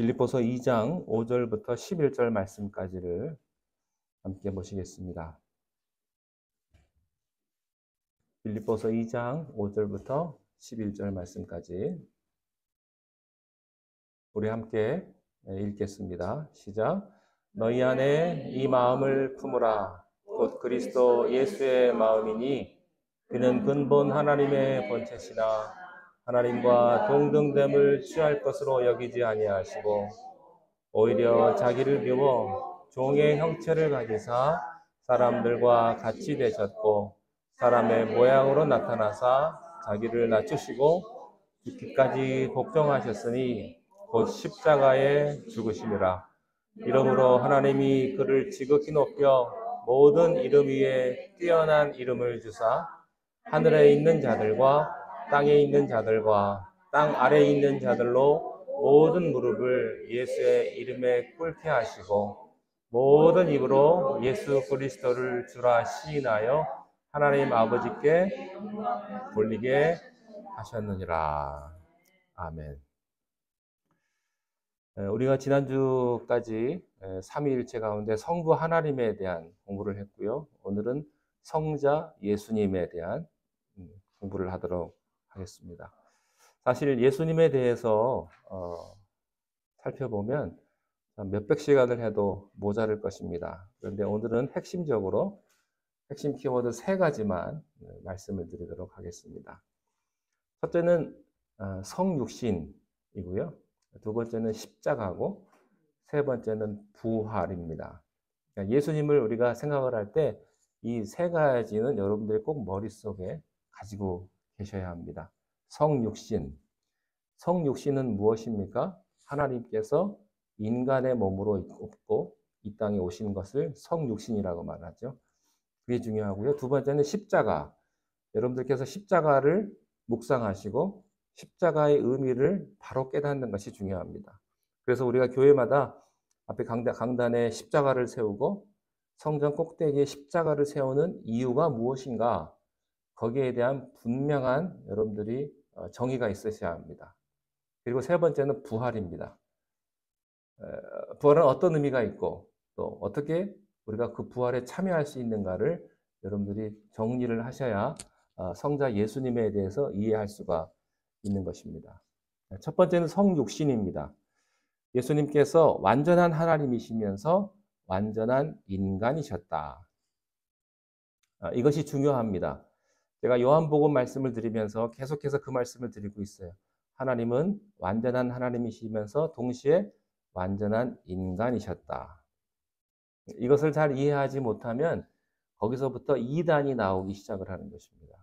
빌립보서 2장 5절부터 11절 말씀까지를 함께 보시겠습니다. 빌립보서 2장 5절부터 11절 말씀까지 우리 함께 읽겠습니다. 시작. 너희 안에 이 마음을 품으라. 곧 그리스도 예수의 마음이니 그는 근본 하나님의 본체시나 하나님과 동등됨을 취할 것으로 여기지 아니하시고 오히려 자기를 비워 종의 형체를 가지사 사람들과 같이 되셨고 사람의 모양으로 나타나사 자기를 낮추시고 죽기까지 복종하셨으니 곧 십자가에 죽으심이라. 이러므로 하나님이 그를 지극히 높여 모든 이름 위에 뛰어난 이름을 주사 하늘에 있는 자들과 땅에 있는 자들과 땅 아래에 있는 자들로 모든 무릎을 예수의 이름에 꿇게 하시고 모든 입으로 예수 그리스도를 주라 시인하여 하나님 아버지께 돌리게 하셨느니라. 아멘. 우리가 지난주까지 삼위일체 가운데 성부 하나님에 대한 공부를 했고요. 오늘은 성자 예수님에 대한 공부를 하도록 하겠습니다. 사실 예수님에 대해서 살펴보면 몇백 시간을 해도 모자랄 것입니다. 그런데 오늘은 핵심적으로 핵심 키워드 3가지만 말씀을 드리도록 하겠습니다. 첫째는 성육신이고요. 두 번째는 십자가고 세 번째는 부활입니다. 그러니까 예수님을 우리가 생각을 할 때 이 3가지는 여러분들이 꼭 머릿속에 가지고 계셔야 합니다. 성육신. 성육신은 무엇입니까? 하나님께서 인간의 몸으로 입고 이 땅에 오신 것을 성육신이라고 말하죠. 그게 중요하고요. 두 번째는 십자가. 여러분들께서 십자가를 묵상하시고 십자가의 의미를 바로 깨닫는 것이 중요합니다. 그래서 우리가 교회마다 앞에 강단에 십자가를 세우고 성전 꼭대기에 십자가를 세우는 이유가 무엇인가? 거기에 대한 분명한 여러분들이 정의가 있으셔야 합니다. 그리고 세 번째는 부활입니다. 부활은 어떤 의미가 있고 또 어떻게 우리가 그 부활에 참여할 수 있는가를 여러분들이 정리를 하셔야 성자 예수님에 대해서 이해할 수가 있는 것입니다. 첫 번째는 성육신입니다. 예수님께서 완전한 하나님이시면서 완전한 인간이셨다. 이것이 중요합니다. 제가 요한복음 말씀을 드리면서 계속해서 그 말씀을 드리고 있어요. 하나님은 완전한 하나님이시면서 동시에 완전한 인간이셨다. 이것을 잘 이해하지 못하면 거기서부터 이단이 나오기 시작을 하는 것입니다.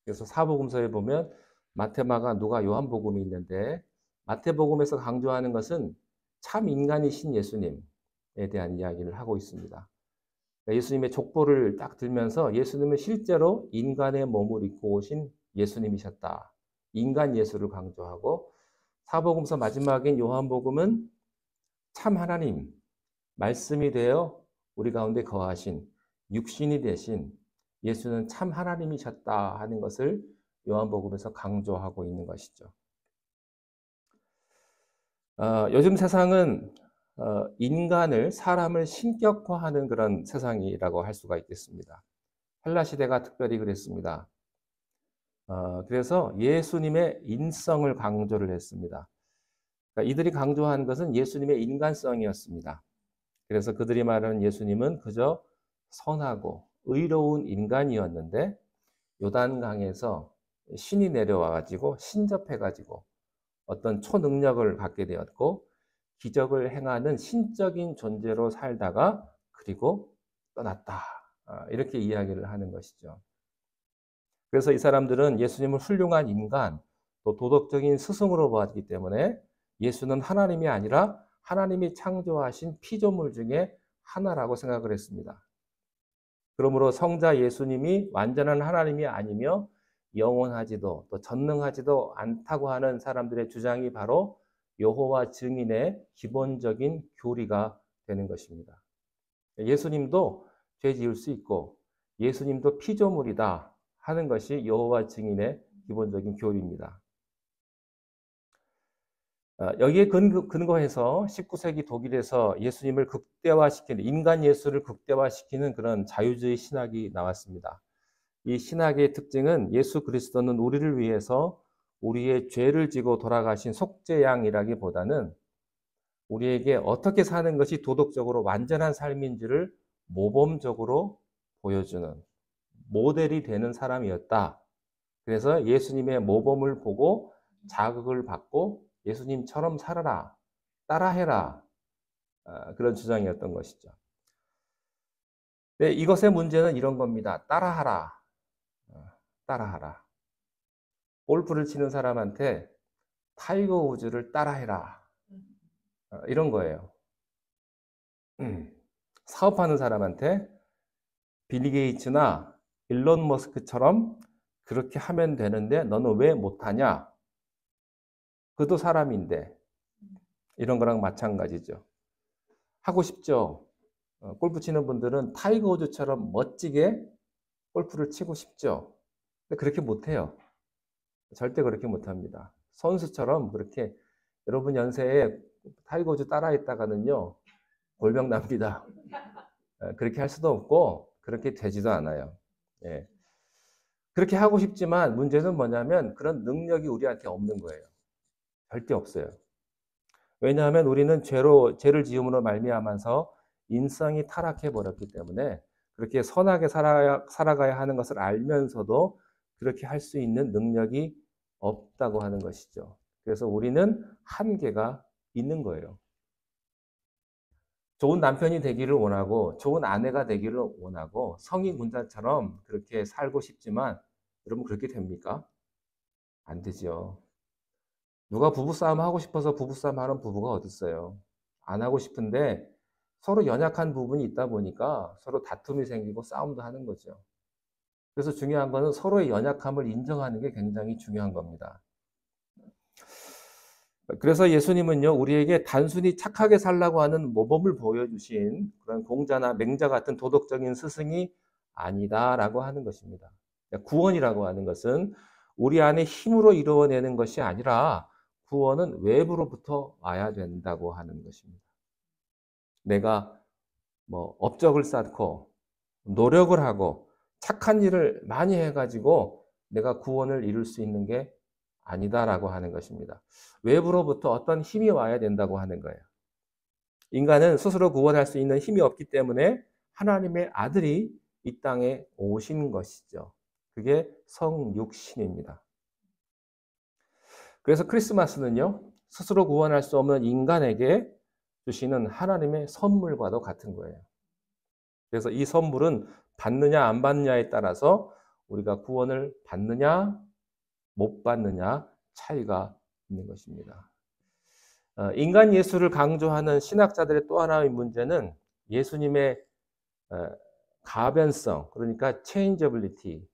그래서 사복음서에 보면 마태, 마가, 누가, 요한복음이 있는데 마태복음에서 강조하는 것은 참 인간이신 예수님에 대한 이야기를 하고 있습니다. 예수님의 족보를 딱 들면서 예수님은 실제로 인간의 몸을 입고 오신 예수님이셨다. 인간 예수를 강조하고 사복음서 마지막인 요한복음은 참 하나님, 말씀이 되어 우리 가운데 거하신 육신이 되신 예수는 참 하나님이셨다 하는 것을 요한복음에서 강조하고 있는 것이죠. 요즘 세상은 인간을, 사람을 신격화하는 그런 세상이라고 할 수가 있겠습니다. 헬라 시대가 특별히 그랬습니다. 그래서 예수님의 인성을 강조를 했습니다. 그러니까 이들이 강조한 것은 예수님의 인간성이었습니다. 그래서 그들이 말하는 예수님은 그저 선하고 의로운 인간이었는데 요단강에서 신이 내려와가지고 신접해가지고 어떤 초능력을 갖게 되었고 기적을 행하는 신적인 존재로 살다가 그리고 떠났다. 이렇게 이야기를 하는 것이죠. 그래서 이 사람들은 예수님을 훌륭한 인간, 또 도덕적인 스승으로 보았기 때문에 예수는 하나님이 아니라 하나님이 창조하신 피조물 중에 하나라고 생각을 했습니다. 그러므로 성자 예수님이 완전한 하나님이 아니며 영원하지도 또 전능하지도 않다고 하는 사람들의 주장이 바로 여호와 증인의 기본적인 교리가 되는 것입니다. 예수님도 죄 지을 수 있고 예수님도 피조물이다 하는 것이 여호와 증인의 기본적인 교리입니다. 여기에 근거해서 19세기 독일에서 예수님을 극대화시키는, 인간 예수를 극대화시키는 그런 자유주의 신학이 나왔습니다. 이 신학의 특징은 예수 그리스도는 우리를 위해서 우리의 죄를 지고 돌아가신 속죄양이라기보다는 우리에게 어떻게 사는 것이 도덕적으로 완전한 삶인지를 모범적으로 보여주는 모델이 되는 사람이었다. 그래서 예수님의 모범을 보고 자극을 받고 예수님처럼 살아라, 따라해라, 그런 주장이었던 것이죠. 네, 이것의 문제는 이런 겁니다. 따라하라, 따라하라. 골프를 치는 사람한테 타이거 우즈를 따라해라, 이런 거예요. 사업하는 사람한테 빌 게이츠나 일론 머스크처럼 그렇게 하면 되는데 너는 왜 못하냐? 그도 사람인데. 이런 거랑 마찬가지죠. 하고 싶죠. 골프 치는 분들은 타이거 우즈처럼 멋지게 골프를 치고 싶죠. 근데 그렇게 못해요. 절대 그렇게 못합니다. 선수처럼 그렇게 여러분 연세에 타이거 우즈 따라했다가는요, 골병 납니다. 그렇게 할 수도 없고 그렇게 되지도 않아요. 예. 그렇게 하고 싶지만 문제는 뭐냐면 그런 능력이 우리한테 없는 거예요. 절대 없어요. 왜냐하면 우리는 죄를 지음으로 말미암아서 인성이 타락해 버렸기 때문에 그렇게 선하게 살아가야 하는 것을 알면서도 그렇게 할 수 있는 능력이 없다고 하는 것이죠. 그래서 우리는 한계가 있는 거예요. 좋은 남편이 되기를 원하고 좋은 아내가 되기를 원하고 성인 군자처럼 그렇게 살고 싶지만 여러분 그렇게 됩니까? 안 되죠. 누가 부부싸움 하고 싶어서 부부싸움 하는 부부가 어디 있어요? 안 하고 싶은데 서로 연약한 부분이 있다 보니까 서로 다툼이 생기고 싸움도 하는 거죠. 그래서 중요한 거는 서로의 연약함을 인정하는 게 굉장히 중요한 겁니다. 그래서 예수님은요, 우리에게 단순히 착하게 살라고 하는 모범을 보여주신 그런 공자나 맹자 같은 도덕적인 스승이 아니다라고 하는 것입니다. 구원이라고 하는 것은 우리 안에 힘으로 이루어내는 것이 아니라 구원은 외부로부터 와야 된다고 하는 것입니다. 내가 업적을 쌓고 노력을 하고 착한 일을 많이 해가지고 내가 구원을 이룰 수 있는 게 아니다라고 하는 것입니다. 외부로부터 어떤 힘이 와야 된다고 하는 거예요. 인간은 스스로 구원할 수 있는 힘이 없기 때문에 하나님의 아들이 이 땅에 오신 것이죠. 그게 성육신입니다. 그래서 크리스마스는요, 스스로 구원할 수 없는 인간에게 주시는 하나님의 선물과도 같은 거예요. 그래서 이 선물은 받느냐 안 받느냐에 따라서 우리가 구원을 받느냐 못 받느냐 차이가 있는 것입니다. 인간 예수를 강조하는 신학자들의 또 하나의 문제는 예수님의 가변성, 그러니까 체인저빌리티.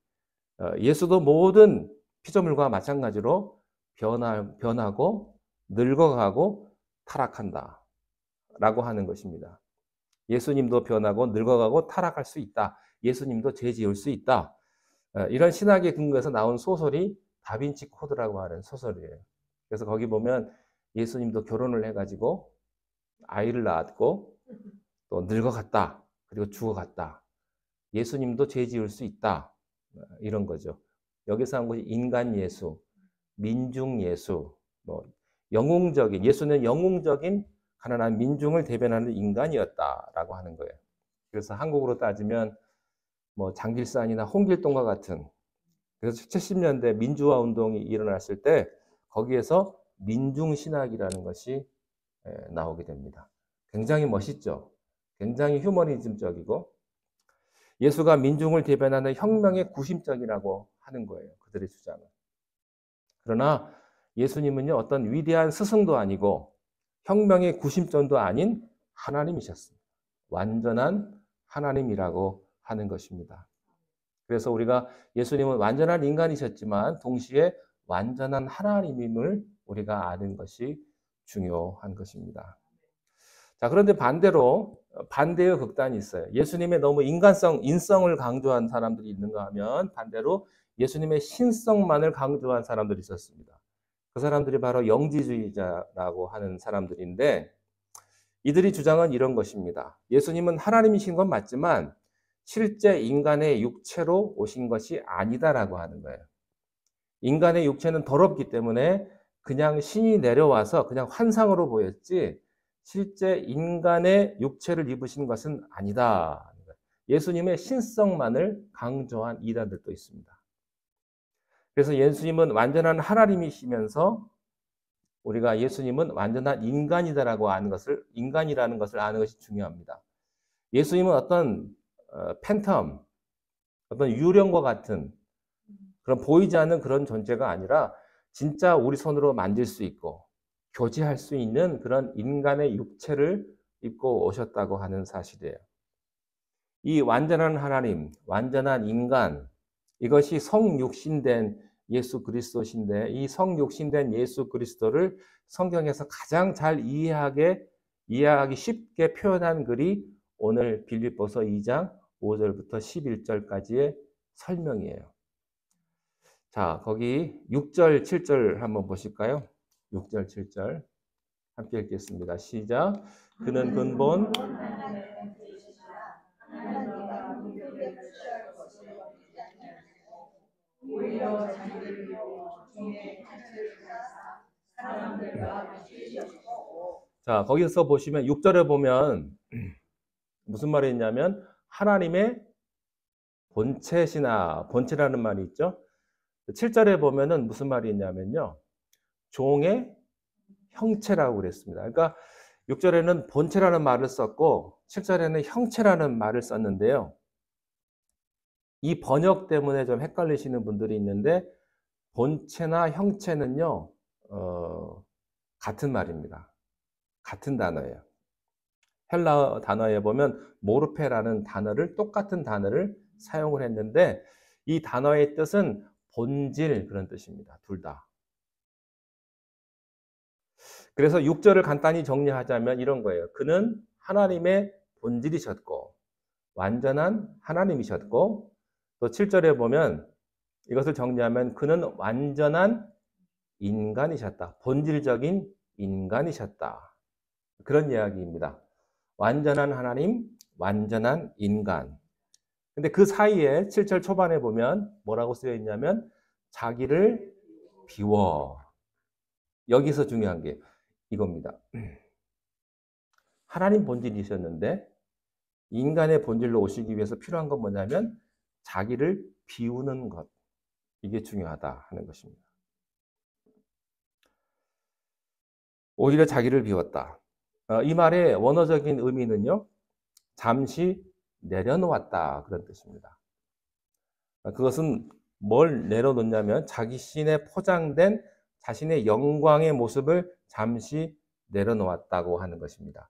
예수도 모든 피조물과 마찬가지로 변하고 늙어가고 타락한다 라고 하는 것입니다. 예수님도 변하고 늙어가고 타락할 수 있다. 예수님도 죄 지을 수 있다. 이런 신학의 근거에서 나온 소설이 다빈치 코드라고 하는 소설이에요. 그래서 거기 보면 예수님도 결혼을 해가지고 아이를 낳았고 또 늙어갔다. 그리고 죽어갔다. 예수님도 죄 지을 수 있다. 이런 거죠. 여기서 한 것이 인간 예수, 민중 예수, 영웅적인, 예수는 영웅적인 가난한 민중을 대변하는 인간이었다라고 하는 거예요. 그래서 한국으로 따지면 장길산이나 홍길동과 같은, 그래서 70년대 민주화 운동이 일어났을 때 거기에서 민중신학이라는 것이 나오게 됩니다. 굉장히 멋있죠. 굉장히 휴머니즘적이고 예수가 민중을 대변하는 혁명의 구심점이라고 하는 거예요. 그들의 주장은. 그러나 예수님은요, 어떤 위대한 스승도 아니고 혁명의 구심점도 아닌 하나님이셨습니다. 완전한 하나님이라고 하는 것입니다. 그래서 우리가 예수님은 완전한 인간이셨지만 동시에 완전한 하나님임을 우리가 아는 것이 중요한 것입니다. 자, 그런데 반대로 반대의 극단이 있어요. 예수님의 너무 인성을 강조한 사람들이 있는가 하면 반대로 예수님의 신성만을 강조한 사람들이 있었습니다. 그 사람들이 바로 영지주의자라고 하는 사람들인데 이들이 주장은 이런 것입니다. 예수님은 하나님이신 건 맞지만 실제 인간의 육체로 오신 것이 아니다라고 하는 거예요. 인간의 육체는 더럽기 때문에 그냥 신이 내려와서 그냥 환상으로 보였지 실제 인간의 육체를 입으신 것은 아니다. 예수님의 신성만을 강조한 이단들도 있습니다. 그래서 예수님은 완전한 하나님이시면서 우리가 예수님은 완전한 인간이다라고 아는 것을, 인간이라는 것을 아는 것이 중요합니다. 예수님은 어떤 팬텀, 어떤 유령과 같은 그런 보이지 않는 그런 존재가 아니라 진짜 우리 손으로 만질 수 있고 교제할 수 있는 그런 인간의 육체를 입고 오셨다고 하는 사실이에요. 이 완전한 하나님, 완전한 인간, 이것이 성육신된 예수 그리스도신데 이 성육신된 예수 그리스도를 성경에서 가장 잘 이해하기 쉽게 표현한 글이 오늘 빌립보서 2장 5절부터 11절까지의 설명이에요. 자, 거기 6절, 7절 한번 보실까요? 6절, 7절 함께 읽겠습니다. 시작. 그는 근본 오히려 자기를 위하여 종의 형체를 가사 사람들과 비교하셨고. 자, 거기서 보시면 6절에 보면 무슨 말이 있냐면 하나님의 본체시나 본체라는 말이 있죠. 7절에 보면은 무슨 말이 있냐면요. 종의 형체라고 그랬습니다. 그러니까 6절에는 본체라는 말을 썼고 7절에는 형체라는 말을 썼는데요. 이 번역 때문에 좀 헷갈리시는 분들이 있는데 본체나 형체는요. 같은 말입니다. 같은 단어예요. 헬라어 단어에 보면 모르페라는 단어를 똑같은 단어를 사용을 했는데 이 단어의 뜻은 본질 그런 뜻입니다. 둘 다. 그래서 6절을 간단히 정리하자면 이런 거예요. 그는 하나님의 본질이셨고 완전한 하나님이셨고 또 7절에 보면 이것을 정리하면 그는 완전한 인간이셨다. 본질적인 인간이셨다. 그런 이야기입니다. 완전한 하나님, 완전한 인간. 근데 그 사이에 7절 초반에 보면 뭐라고 쓰여 있냐면 자기를 비워. 여기서 중요한 게 이겁니다. 하나님 본질이셨는데 인간의 본질로 오시기 위해서 필요한 건 뭐냐면 자기를 비우는 것. 이게 중요하다 하는 것입니다. 오히려 자기를 비웠다. 이 말의 원어적인 의미는요. 잠시 내려놓았다 그런 뜻입니다. 그것은 뭘 내려놓냐면 자기 신에 포장된 자신의 영광의 모습을 잠시 내려놓았다고 하는 것입니다.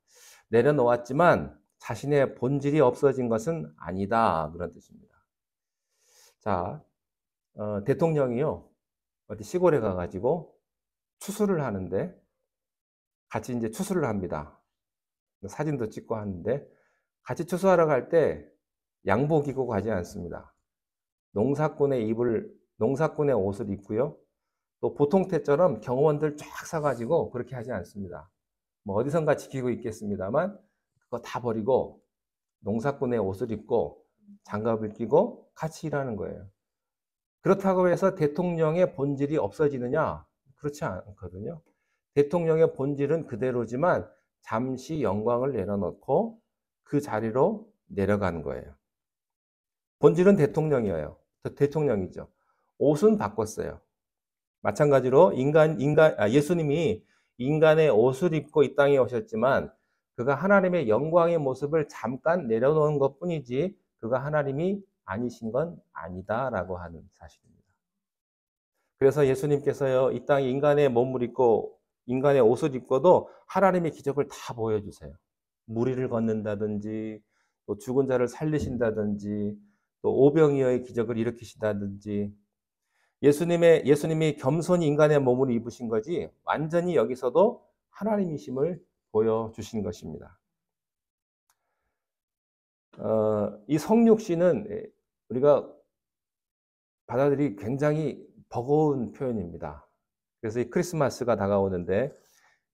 내려놓았지만 자신의 본질이 없어진 것은 아니다 그런 뜻입니다. 자, 대통령이요 어디 시골에 가가지고 추수를 하는데 같이 이제 추수를 합니다. 사진도 찍고 하는데 같이 추수하러 갈 때 양복 입고 가지 않습니다. 농사꾼의 옷을 입고요. 또 보통 때처럼 경호원들 쫙 사가지고 그렇게 하지 않습니다. 뭐 어디선가 지키고 있겠습니다만 그거 다 버리고 농사꾼의 옷을 입고 장갑을 끼고 같이 일하는 거예요. 그렇다고 해서 대통령의 본질이 없어지느냐? 그렇지 않거든요. 대통령의 본질은 그대로지만 잠시 영광을 내려놓고 그 자리로 내려가는 거예요. 본질은 대통령이에요. 대통령이죠. 옷은 바꿨어요. 마찬가지로 예수님이 인간의 옷을 입고 이 땅에 오셨지만 그가 하나님의 영광의 모습을 잠깐 내려놓은 것 뿐이지 그가 하나님이 아니신 건 아니다라고 하는 사실입니다. 그래서 예수님께서요, 이 땅에 인간의 몸을 입고 인간의 옷을 입고도 하나님의 기적을 다 보여주세요. 무리를 걷는다든지 또 죽은 자를 살리신다든지 또 오병이어의 기적을 일으키신다든지 예수님이 겸손히 인간의 몸을 입으신 거지 완전히 여기서도 하나님이심을 보여주신 것입니다. 이 성육신은 우리가 받아들이기 굉장히 버거운 표현입니다. 그래서 이 크리스마스가 다가오는데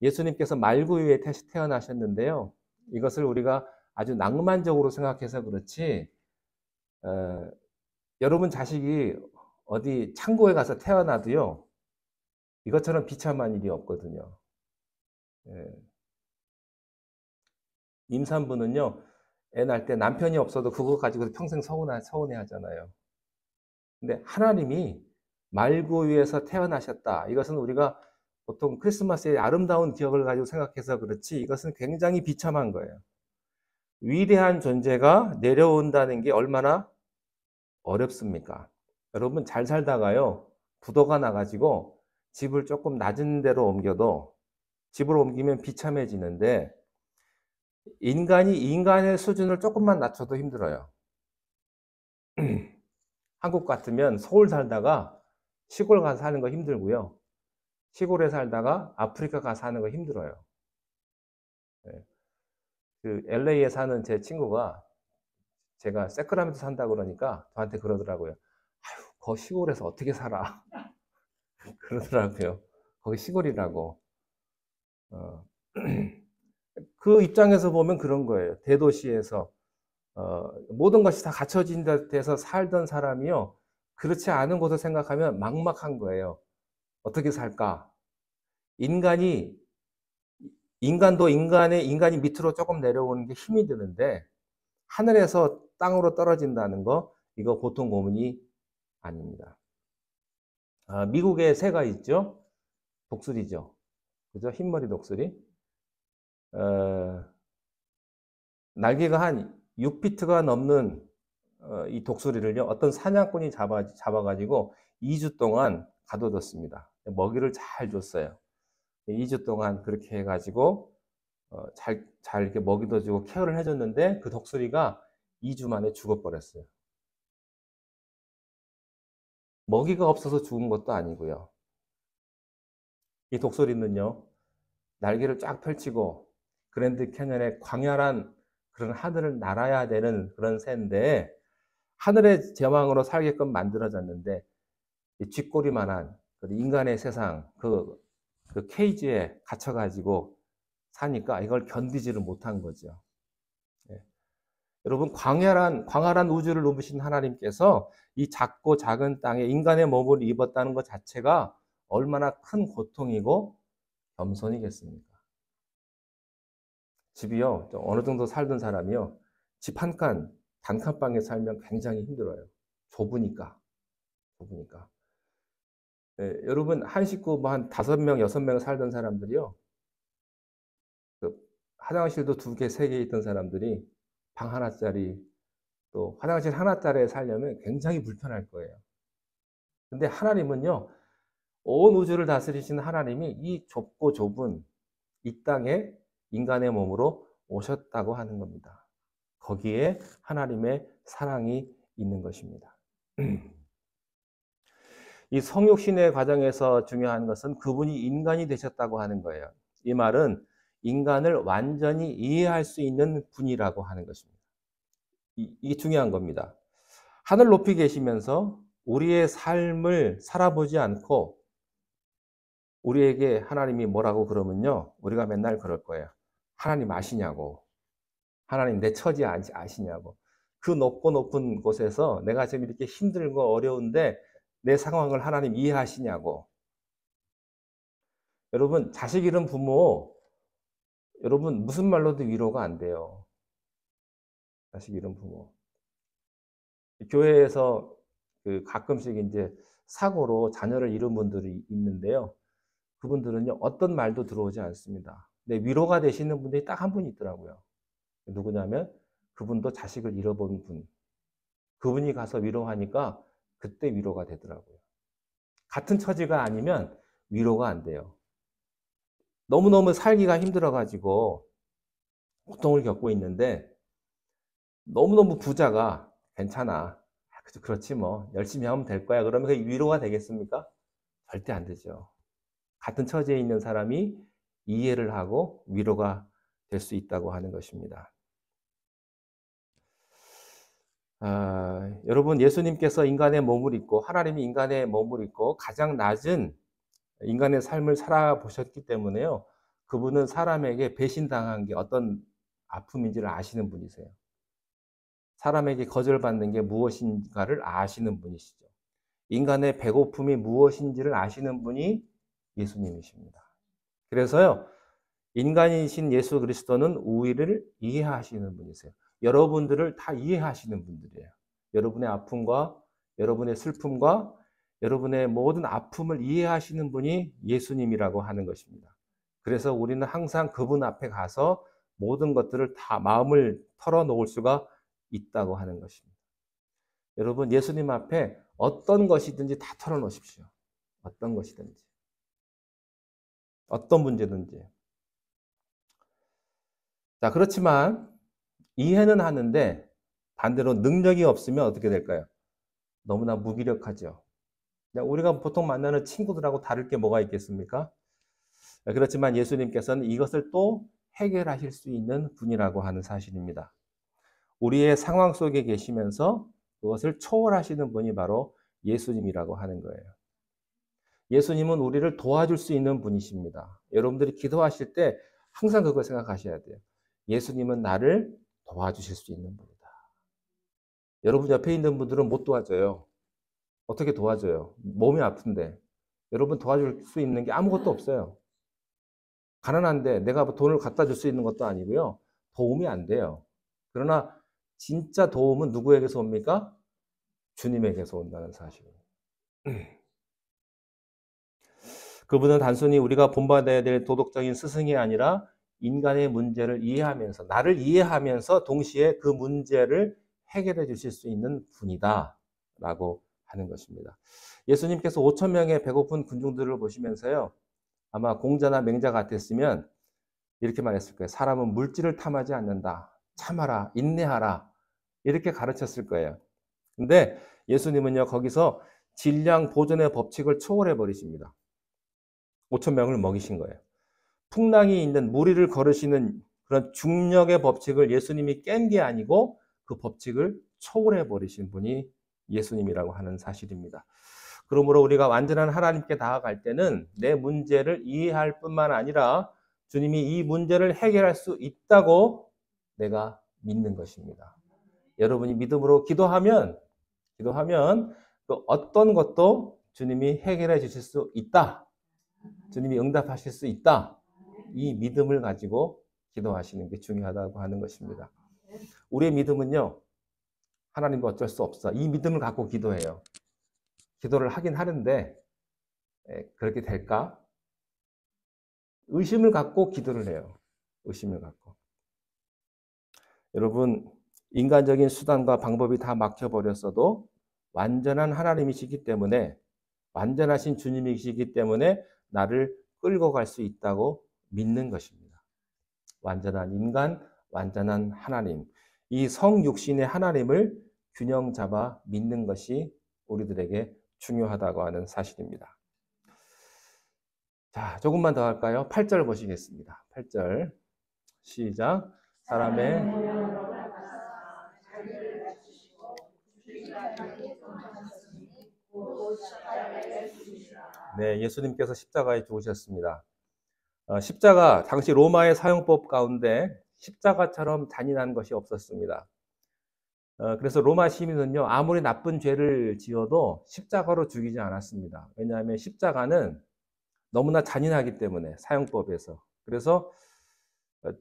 예수님께서 말구유에 태어나셨는데요. 이것을 우리가 아주 낭만적으로 생각해서 그렇지, 어, 여러분 자식이 어디 창고에 가서 태어나도요, 이것처럼 비참한 일이 없거든요. 예. 임산부는요, 애 낳을 때 남편이 없어도 그거 가지고 평생 서운해 하잖아요. 근데 하나님이 말구유에서 태어나셨다. 이것은 우리가 보통 크리스마스의 아름다운 기억을 가지고 생각해서 그렇지, 이것은 굉장히 비참한 거예요. 위대한 존재가 내려온다는 게 얼마나 어렵습니까? 여러분 잘 살다가요, 부도가 나가지고 집을 조금 낮은 데로 옮겨도 집을 옮기면 비참해지는데 인간이 인간의 수준을 조금만 낮춰도 힘들어요. 한국 같으면 서울 살다가 시골 가서 사는 거 힘들고요. 시골에 살다가 아프리카 가서 사는 거 힘들어요. 예. 그 LA에 사는 제 친구가 제가 세크라멘토 산다 그러니까 저한테 그러더라고요. 아유, 거 시골에서 어떻게 살아? 그러더라고요. 거기 시골이라고. 어. 그 입장에서 보면 그런 거예요. 대도시에서 모든 것이 다 갖춰진 데서 살던 사람이요. 그렇지 않은 곳을 생각하면 막막한 거예요. 어떻게 살까? 인간이 인간이 밑으로 조금 내려오는 게 힘이 드는데 하늘에서 땅으로 떨어진다는 거 이거 보통 고문이 아닙니다. 미국에 새가 있죠. 독수리죠. 그죠? 흰머리 독수리. 어, 날개가 한 6피트가 넘는 이 독수리를요, 어떤 사냥꾼이 잡아가지고 2주 동안 가둬뒀습니다. 먹이를 잘 줬어요. 2주 동안 그렇게 해가지고 잘 이렇게 먹이도 주고 케어를 해줬는데 그 독수리가 2주 만에 죽어버렸어요. 먹이가 없어서 죽은 것도 아니고요. 이 독수리는요, 날개를 쫙 펼치고 그랜드 캐년의 광활한 그런 하늘을 날아야 되는 그런 새인데 하늘의 제왕으로 살게끔 만들어졌는데 이 쥐꼬리만한 인간의 세상 그 케이지에 갇혀가지고 사니까 이걸 견디지를 못한 거죠. 예. 여러분 광활한 우주를 누비신 하나님께서 이 작고 작은 땅에 인간의 몸을 입었다는 것 자체가 얼마나 큰 고통이고 겸손이겠습니까? 집이요, 어느 정도 살던 사람이요, 집 한 칸, 단칸방에 살면 굉장히 힘들어요. 좁으니까. 좁으니까. 예, 여러분, 한 식구 뭐한 5명, 6명 살던 사람들이요, 그 화장실도 2개, 3개 있던 사람들이 방 하나짜리, 또 화장실 하나짜리에 살려면 굉장히 불편할 거예요. 근데 하나님은요, 온 우주를 다스리신 하나님이 이 좁고 좁은 이 땅에 인간의 몸으로 오셨다고 하는 겁니다. 거기에 하나님의 사랑이 있는 것입니다. 이 성육신의 과정에서 중요한 것은 그분이 인간이 되셨다고 하는 거예요. 이 말은 인간을 완전히 이해할 수 있는 분이라고 하는 것입니다. 이게 중요한 겁니다. 하늘 높이 계시면서 우리의 삶을 살아보지 않고 우리에게 하나님이 뭐라고 그러면요, 우리가 맨날 그럴 거예요. 하나님 아시냐고. 하나님 내 처지 아시냐고. 그 높고 높은 곳에서 내가 지금 이렇게 힘들고 어려운데 내 상황을 하나님 이해하시냐고. 여러분, 자식 잃은 부모, 여러분 무슨 말로도 위로가 안 돼요. 자식 잃은 부모. 교회에서 그 가끔씩 이제 사고로 자녀를 잃은 분들이 있는데요. 그분들은요, 어떤 말도 들어오지 않습니다. 근데 위로가 되시는 분들이 딱 한 분 있더라고요. 누구냐면 그분도 자식을 잃어본 분. 그분이 가서 위로하니까 그때 위로가 되더라고요. 같은 처지가 아니면 위로가 안 돼요. 너무너무 살기가 힘들어가지고 고통을 겪고 있는데 너무너무 부자가 괜찮아. 그렇지 뭐. 열심히 하면 될 거야. 그러면 그게 위로가 되겠습니까? 절대 안 되죠. 같은 처지에 있는 사람이 이해를 하고 위로가 될 수 있다고 하는 것입니다. 여러분, 예수님께서 인간의 몸을 입고 하나님이 인간의 몸을 입고 가장 낮은 인간의 삶을 살아보셨기 때문에요. 그분은 사람에게 배신당한 게 어떤 아픔인지를 아시는 분이세요. 사람에게 거절받는 게 무엇인가를 아시는 분이시죠. 인간의 배고픔이 무엇인지를 아시는 분이 예수님이십니다. 그래서요, 인간이신 예수 그리스도는 우리를 이해하시는 분이세요. 여러분들을 다 이해하시는 분들이에요. 여러분의 아픔과 여러분의 슬픔과 여러분의 모든 아픔을 이해하시는 분이 예수님이라고 하는 것입니다. 그래서 우리는 항상 그분 앞에 가서 모든 것들을 다 마음을 털어놓을 수가 있다고 하는 것입니다. 여러분, 예수님 앞에 어떤 것이든지 다 털어놓으십시오. 어떤 것이든지. 어떤 문제든지. 자, 그렇지만 이해는 하는데 반대로 능력이 없으면 어떻게 될까요? 너무나 무기력하죠. 우리가 보통 만나는 친구들하고 다를 게 뭐가 있겠습니까? 그렇지만 예수님께서는 이것을 또 해결하실 수 있는 분이라고 하는 사실입니다. 우리의 상황 속에 계시면서 그것을 초월하시는 분이 바로 예수님이라고 하는 거예요. 예수님은 우리를 도와줄 수 있는 분이십니다. 여러분들이 기도하실 때 항상 그걸 생각하셔야 돼요. 예수님은 나를 도와주실 수 있는 분이다. 여러분 옆에 있는 분들은 못 도와줘요. 어떻게 도와줘요? 몸이 아픈데. 여러분 도와줄 수 있는 게 아무것도 없어요. 가난한데 내가 돈을 갖다 줄 수 있는 것도 아니고요. 도움이 안 돼요. 그러나 진짜 도움은 누구에게서 옵니까? 주님에게서 온다는 사실. 그분은 단순히 우리가 본받아야 될 도덕적인 스승이 아니라 인간의 문제를 이해하면서, 나를 이해하면서 동시에 그 문제를 해결해 주실 수 있는 분이다 라고 하는 것입니다. 예수님께서 5천 명의 배고픈 군중들을 보시면서요, 아마 공자나 맹자 같았으면 이렇게 말했을 거예요. 사람은 물질을 탐하지 않는다. 참아라, 인내하라. 이렇게 가르쳤을 거예요. 근데 예수님은요, 거기서 질량 보존의 법칙을 초월해 버리십니다. 5천 명을 먹이신 거예요. 풍랑이 있는 무리를 걸으시는 그런 중력의 법칙을 예수님이 깬 게 아니고 그 법칙을 초월해 버리신 분이 예수님이라고 하는 사실입니다. 그러므로 우리가 완전한 하나님께 나아갈 때는 내 문제를 이해할 뿐만 아니라 주님이 이 문제를 해결할 수 있다고 내가 믿는 것입니다. 여러분이 믿음으로 기도하면 그 어떤 것도 주님이 해결해 주실 수 있다. 주님이 응답하실 수 있다. 이 믿음을 가지고 기도하시는 게 중요하다고 하는 것입니다. 우리의 믿음은요, 하나님과 어쩔 수 없어. 이 믿음을 갖고 기도해요. 기도를 하긴 하는데 그렇게 될까? 의심을 갖고 기도를 해요. 의심을 갖고. 여러분, 인간적인 수단과 방법이 다 막혀버렸어도 완전한 하나님이시기 때문에, 완전하신 주님이시기 때문에 나를 끌고 갈 수 있다고 믿는 것입니다. 완전한 인간, 완전한 하나님. 이 성육신의 하나님을 균형 잡아 믿는 것이 우리들에게 중요하다고 하는 사실입니다. 자, 조금만 더 할까요? 8절 보시겠습니다. 8절. 시작. 사람의 네, 예수님께서 십자가에 죽으셨습니다. 십자가, 당시 로마의 사형법 가운데 십자가처럼 잔인한 것이 없었습니다. 그래서 로마 시민은요, 아무리 나쁜 죄를 지어도 십자가로 죽이지 않았습니다. 왜냐하면 십자가는 너무나 잔인하기 때문에, 사형법에서. 그래서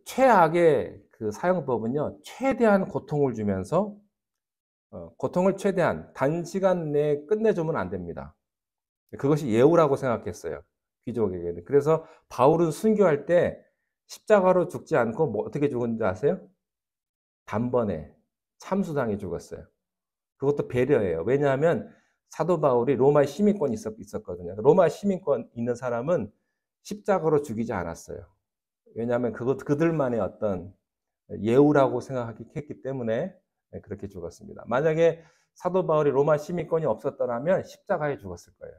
최악의 그 사형법은요, 최대한 고통을 주면서 고통을 최대한 단시간 내에 끝내주면 안 됩니다. 그것이 예우라고 생각했어요. 귀족에게는. 그래서 바울은 순교할 때 십자가로 죽지 않고 뭐 어떻게 죽었는지 아세요? 단번에 참수당해 죽었어요. 그것도 배려예요. 왜냐하면 사도 바울이 로마의 시민권이 있었거든요. 로마 시민권 있는 사람은 십자가로 죽이지 않았어요. 왜냐하면 그들만의 어떤 예우라고 생각했기 때문에 그렇게 죽었습니다. 만약에 사도 바울이 로마 시민권이 없었더라면 십자가에 죽었을 거예요.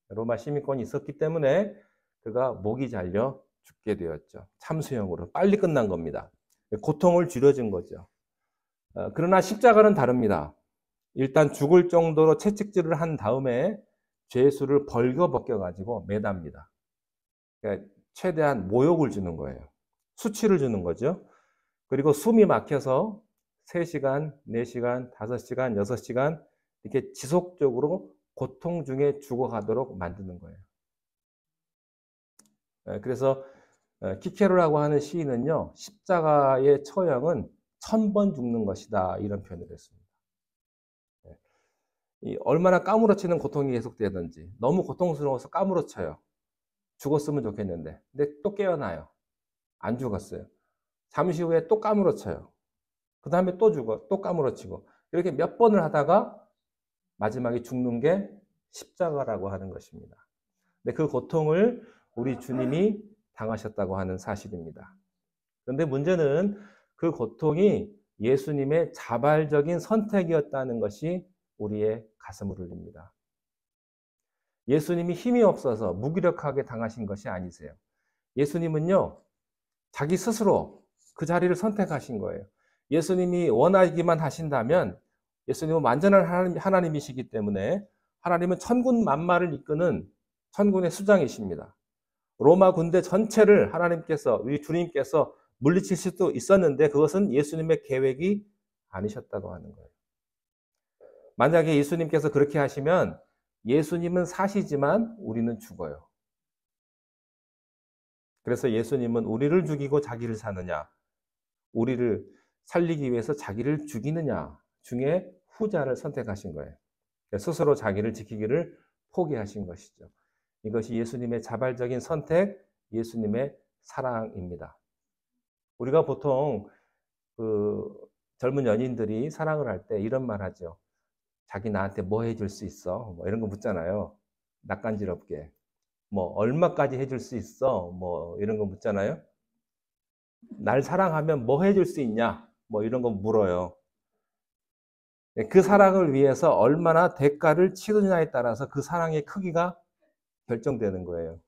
로마 시민권이 있었기 때문에 그가 목이 잘려 죽게 되었죠. 참수형으로. 빨리 끝난 겁니다. 고통을 줄여준 거죠. 그러나 십자가는 다릅니다. 일단 죽을 정도로 채찍질을 한 다음에 죄수를 벌거벗겨가지고 매답니다. 그러니까 최대한 모욕을 주는 거예요. 수치를 주는 거죠. 그리고 숨이 막혀서 3시간, 4시간, 5시간, 6시간 이렇게 지속적으로 고통 중에 죽어가도록 만드는 거예요. 그래서 키케로라고 하는 시인은요, 십자가의 처형은 1000번 죽는 것이다, 이런 표현을 했습니다. 얼마나 까무러치는 고통이 계속되든지, 너무 고통스러워서 까무러쳐요. 죽었으면 좋겠는데, 근데 또 깨어나요. 안 죽었어요. 잠시 후에 또 까무러쳐요. 그 다음에 또 죽어, 또 까무러치고, 이렇게 몇 번을 하다가 마지막에 죽는 게 십자가라고 하는 것입니다. 근데 그 고통을 우리 주님이 당하셨다고 하는 사실입니다. 그런데 문제는 그 고통이 예수님의 자발적인 선택이었다는 것이 우리의 가슴을 울립니다. 예수님이 힘이 없어서 무기력하게 당하신 것이 아니세요. 예수님은요, 자기 스스로 그 자리를 선택하신 거예요. 예수님이 원하기만 하신다면, 예수님은 완전한 하나님이시기 때문에 하나님은 천군 만마를 이끄는 천군의 수장이십니다. 로마 군대 전체를 하나님께서, 우리 주님께서 물리칠 수도 있었는데 그것은 예수님의 계획이 아니셨다고 하는 거예요. 만약에 예수님께서 그렇게 하시면 예수님은 사시지만 우리는 죽어요. 그래서 예수님은 우리를 죽이고 자기를 사느냐, 우리를 살리기 위해서 자기를 죽이느냐 중에 후자를 선택하신 거예요. 스스로 자기를 지키기를 포기하신 것이죠. 이것이 예수님의 자발적인 선택, 예수님의 사랑입니다. 우리가 보통 젊은 연인들이 사랑을 할 때 이런 말 하죠. 자기 나한테 뭐 해줄 수 있어? 뭐 이런 거 묻잖아요. 낯간지럽게. 뭐 얼마까지 해줄 수 있어? 뭐 이런 거 묻잖아요. 날 사랑하면 뭐 해줄 수 있냐? 뭐 이런 거 물어요. 그 사랑을 위해서 얼마나 대가를 치르느냐에 따라서 그 사랑의 크기가 결정되는 거예요.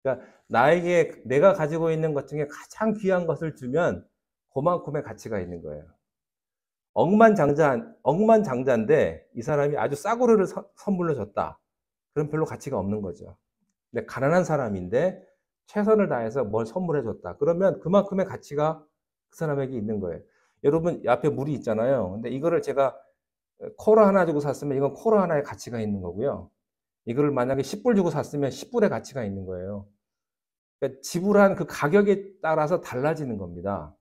그러니까 나에게 내가 가지고 있는 것 중에 가장 귀한 것을 주면 그만큼의 가치가 있는 거예요. 억만장자인데 이 사람이 아주 싸구려를 선물로 줬다. 그럼 별로 가치가 없는 거죠. 근데 가난한 사람인데 최선을 다해서 뭘 선물해 줬다. 그러면 그만큼의 가치가 그 사람에게 있는 거예요. 여러분, 앞에 물이 있잖아요. 근데 이거를 제가 코로 하나 주고 샀으면 이건 코로 하나의 가치가 있는 거고요. 이거를 만약에 10불 주고 샀으면 10불의 가치가 있는 거예요. 그러니까 지불한 그 가격에 따라서 달라지는 겁니다.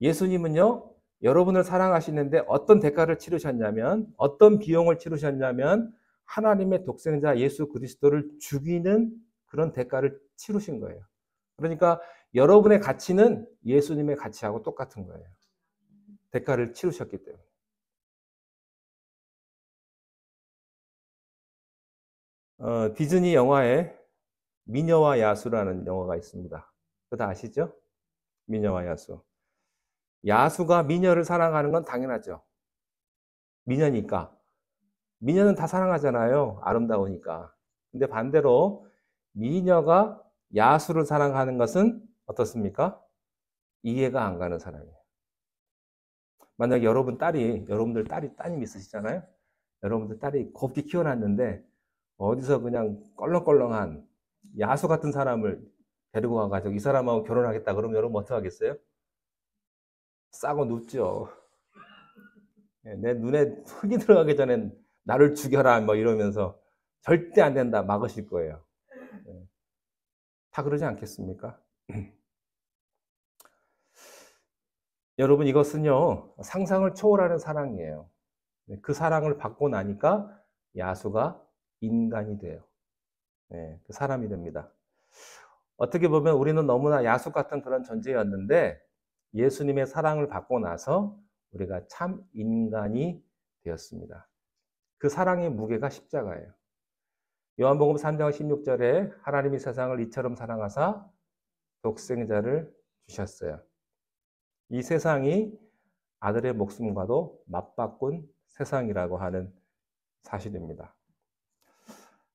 예수님은요, 여러분을 사랑하시는데 어떤 대가를 치르셨냐면, 어떤 비용을 치르셨냐면, 하나님의 독생자 예수 그리스도를 죽이는 그런 대가를 치르신 거예요. 그러니까 여러분의 가치는 예수님의 가치하고 똑같은 거예요. 대가를 치르셨기 때문에. 디즈니 영화에 미녀와 야수라는 영화가 있습니다. 그거 다 아시죠? 미녀와 야수. 야수가 미녀를 사랑하는 건 당연하죠. 미녀니까. 미녀는 다 사랑하잖아요. 아름다우니까. 근데 반대로 미녀가 야수를 사랑하는 것은 어떻습니까? 이해가 안 가는 사람이에요. 만약 여러분들 딸이 따님 있으시잖아요. 여러분들 딸이 곱게 키워놨는데 어디서 그냥 껄렁껄렁한 야수 같은 사람을 데리고 와가지고 이 사람하고 결혼하겠다 그러면 여러분 어떻게 하겠어요? 싸고 눕죠. 내 눈에 흙이 들어가기 전에 나를 죽여라 뭐 이러면서 절대 안 된다 막으실 거예요. 다 그러지 않겠습니까? 여러분, 이것은요 상상을 초월하는 사랑이에요. 그 사랑을 받고 나니까 야수가 인간이 돼요. 그 사람이 됩니다. 어떻게 보면 우리는 너무나 야수 같은 그런 존재였는데 예수님의 사랑을 받고 나서 우리가 참 인간이 되었습니다. 그 사랑의 무게가 십자가예요. 요한복음 3장 16절에 하나님이 세상을 이처럼 사랑하사 독생자를 주셨어요. 이 세상이 아들의 목숨과도 맞바꾼 세상이라고 하는 사실입니다.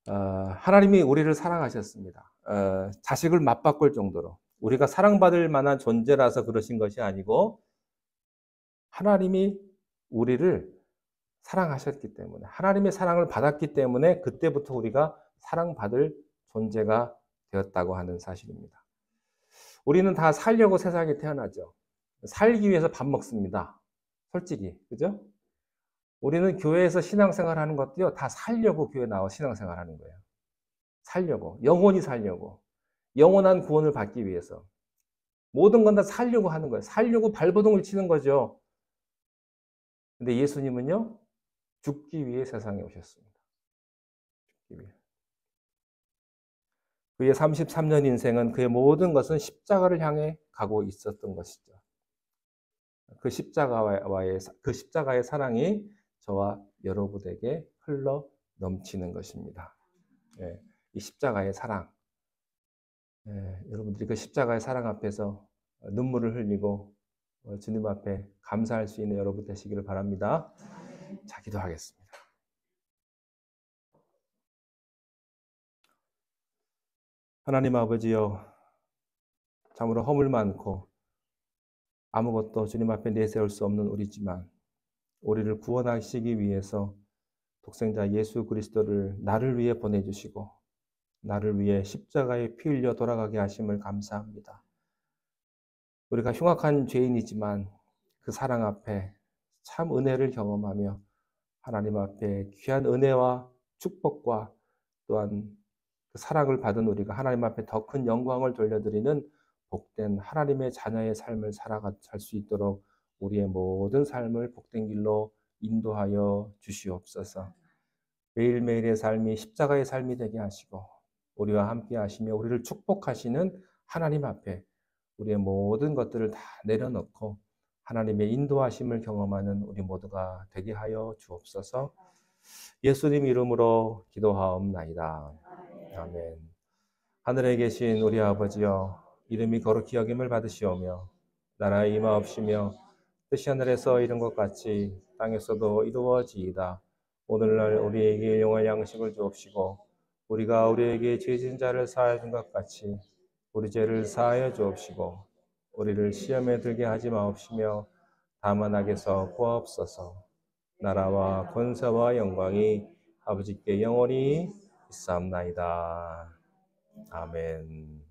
하나님이 우리를 사랑하셨습니다. 자식을 맞바꿀 정도로. 우리가 사랑받을 만한 존재라서 그러신 것이 아니고 하나님이 우리를 사랑하셨기 때문에, 하나님의 사랑을 받았기 때문에 그때부터 우리가 사랑받을 존재가 되었다고 하는 사실입니다. 우리는 다 살려고 세상에 태어나죠. 살기 위해서 밥 먹습니다. 솔직히, 그죠? 우리는 교회에서 신앙생활 하는 것도요, 다 살려고 교회 나와 신앙생활 하는 거예요. 살려고, 영원히 살려고, 영원한 구원을 받기 위해서. 모든 건 다 살려고 하는 거예요. 살려고 발버둥을 치는 거죠. 근데 예수님은요, 죽기 위해 세상에 오셨습니다. 죽기 위해. 그의 33년 인생은 그의 모든 것은 십자가를 향해 가고 있었던 것이죠. 그 십자가의 사랑이 저와 여러분에게 흘러 넘치는 것입니다. 예, 이 십자가의 사랑. 예, 여러분들이 그 십자가의 사랑 앞에서 눈물을 흘리고 주님 앞에 감사할 수 있는 여러분 되시기를 바랍니다. 자, 기도하겠습니다. 하나님 아버지여, 참으로 허물 많고 아무것도 주님 앞에 내세울 수 없는 우리지만 우리를 구원하시기 위해서 독생자 예수 그리스도를 나를 위해 보내주시고 나를 위해 십자가에 피 흘려 돌아가게 하심을 감사합니다. 우리가 흉악한 죄인이지만 그 사랑 앞에 참 은혜를 경험하며 하나님 앞에 귀한 은혜와 축복과 또한 그 사랑을 받은 우리가 하나님 앞에 더 큰 영광을 돌려드리는 복된 하나님의 자녀의 삶을 살아갈 수 있도록 우리의 모든 삶을 복된 길로 인도하여 주시옵소서. 매일매일의 삶이 십자가의 삶이 되게 하시고 우리와 함께 하시며 우리를 축복하시는 하나님 앞에 우리의 모든 것들을 다 내려놓고 하나님의 인도하심을 경험하는 우리 모두가 되게 하여 주옵소서. 예수님 이름으로 기도하옵나이다. 아멘. 하늘에 계신 우리 아버지여, 이름이 거룩히 여김을 받으시오며 나라의 임하옵시며 뜻이 하늘에서 이룬 것 같이 땅에서도 이루어지이다. 오늘날 우리에게 일용할 양식을 주옵시고 우리가 우리에게 죄진 자를 사하여 준 것 같이 우리 죄를 사하여 주옵시고 우리를 시험에 들게 하지 마옵시며 다만 악에서 구하옵소서. 나라와 권세와 영광이 아버지께 영원히 있사옵나이다. 아멘.